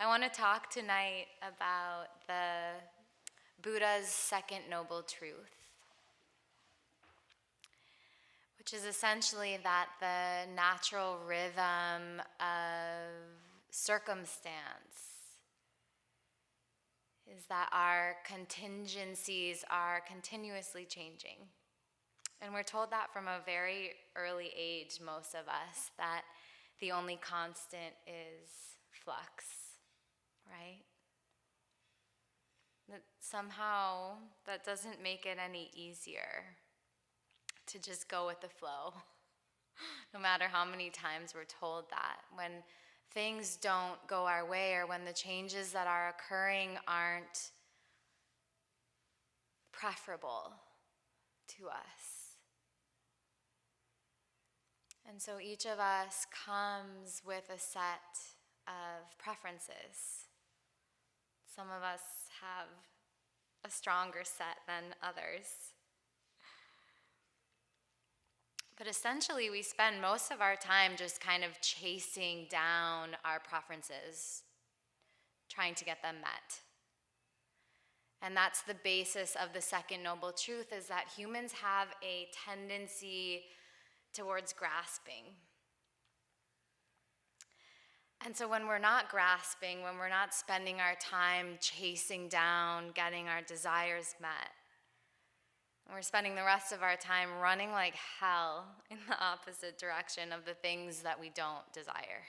I want to talk tonight about the Buddha's second noble truth, which is essentially that the natural rhythm of circumstance is that our contingencies are continuously changing. And we're told that from a very early age, most of us, that the only constant is flux, right? That somehow that doesn't make it any easier to just go with the flow, no matter how many times we're told that. When things don't go our way, or when the changes that are occurring aren't preferable to us. And so each of us comes with a set of preferences. Some of us have a stronger set than others. But essentially, we spend most of our time just kind of chasing down our preferences, trying to get them met. And that's the basis of the second noble truth, is that humans have a tendency towards grasping. And so when we're not grasping, when we're not spending our time chasing down, getting our desires met, and we're spending the rest of our time running like hell in the opposite direction of the things that we don't desire.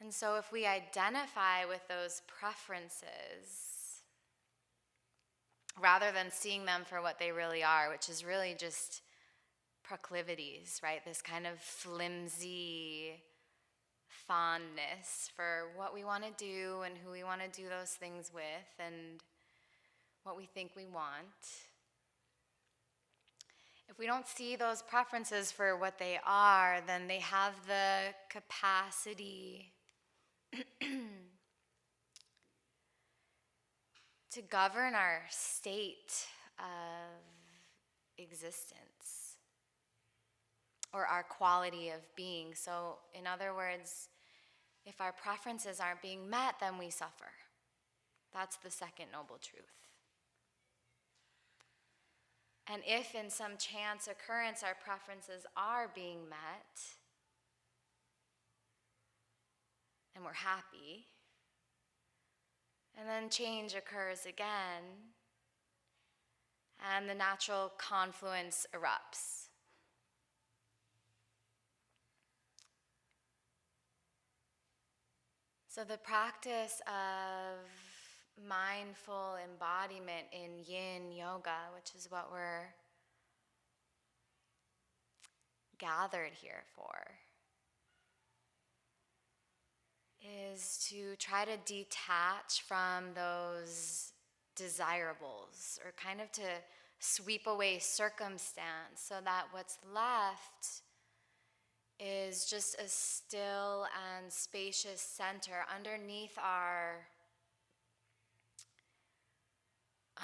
And so if we identify with those preferences, rather than seeing them for what they really are, which is really just proclivities, right? This kind of flimsy fondness for what we want to do and who we want to do those things with and what we think we want. If we don't see those preferences for what they are, then they have the capacity to govern our state of existence or our quality of being. So, in other words, if our preferences aren't being met, then we suffer. That's the second noble truth. And if in some chance occurrence our preferences are being met, and we're happy, and then change occurs again, and the natural confluence erupts. So the practice of mindful embodiment in yin yoga, which is what we're gathered here for, is to try to detach from those desirables, or kind of to sweep away circumstance, so that what's left is just a still and spacious center underneath our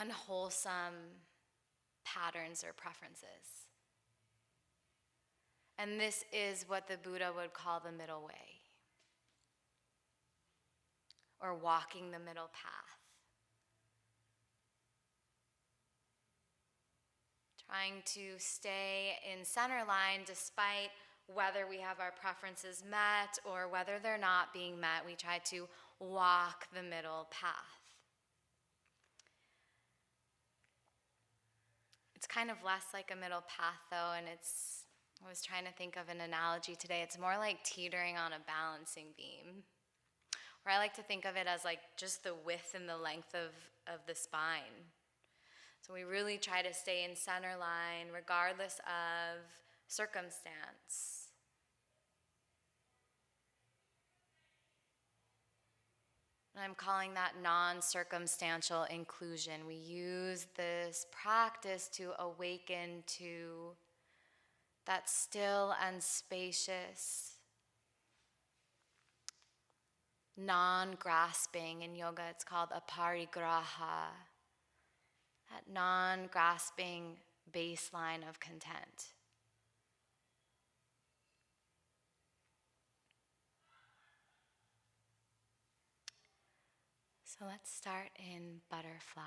unwholesome patterns or preferences. And this is what the Buddha would call the middle way, or walking the middle path. Trying to stay in center line despite whether we have our preferences met or whether they're not being met. We try to walk the middle path. It's kind of less like a middle path though, and I was trying to think of an analogy today. It's more like teetering on a balancing beam. Or I like to think of it as like just the width and the length of the spine. So we really try to stay in center line regardless of circumstance. And I'm calling that non-circumstantial inclusion. We use this practice to awaken to that still and spacious, non-grasping. In yoga it's called Aparigraha. That non-grasping baseline of content. So let's start in butterfly.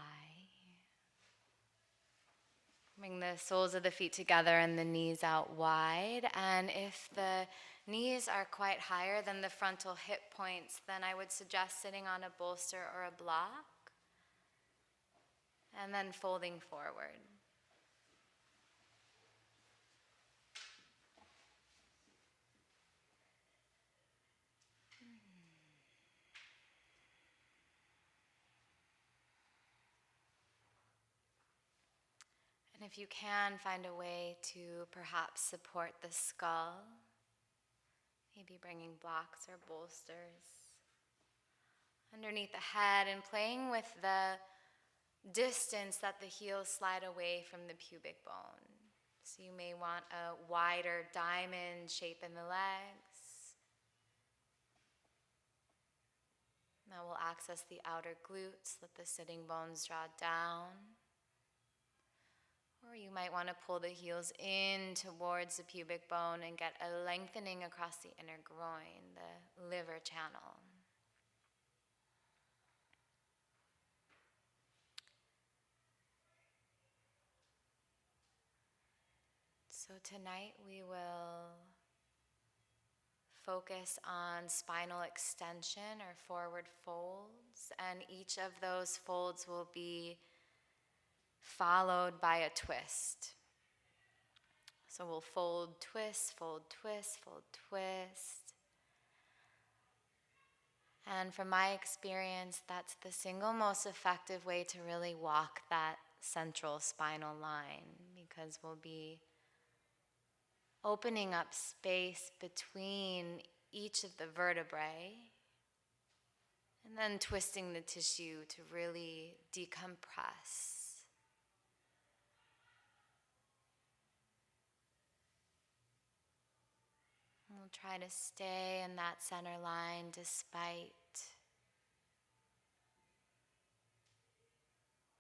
Bring the soles of the feet together and the knees out wide. And if the knees are quite higher than the frontal hip points, then I would suggest sitting on a bolster or a block. And then folding forward. And if you can, find a way to perhaps support the skull, maybe bringing blocks or bolsters underneath the head and playing with the distance that the heels slide away from the pubic bone. So you may want a wider diamond shape in the legs. That will access the outer glutes, let the sitting bones draw down. Or you might want to pull the heels in towards the pubic bone and get a lengthening across the inner groin, the liver channel. So tonight we will focus on spinal extension or forward folds, and each of those folds will be followed by a twist. So we'll fold, twist, fold, twist, fold, twist. And from my experience, that's the single most effective way to really walk that central spinal line, because we'll be opening up space between each of the vertebrae and then twisting the tissue to really decompress. We'll try to stay in that center line despite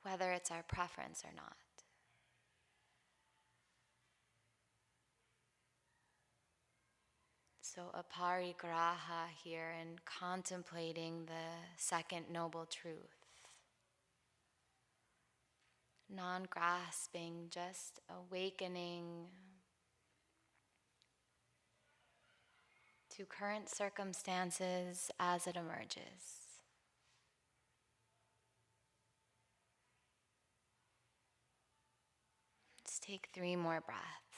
whether it's our preference or not. So Aparigraha here, and contemplating the second noble truth. Non-grasping, just awakening to current circumstances as it emerges. Let's take 3 more breaths.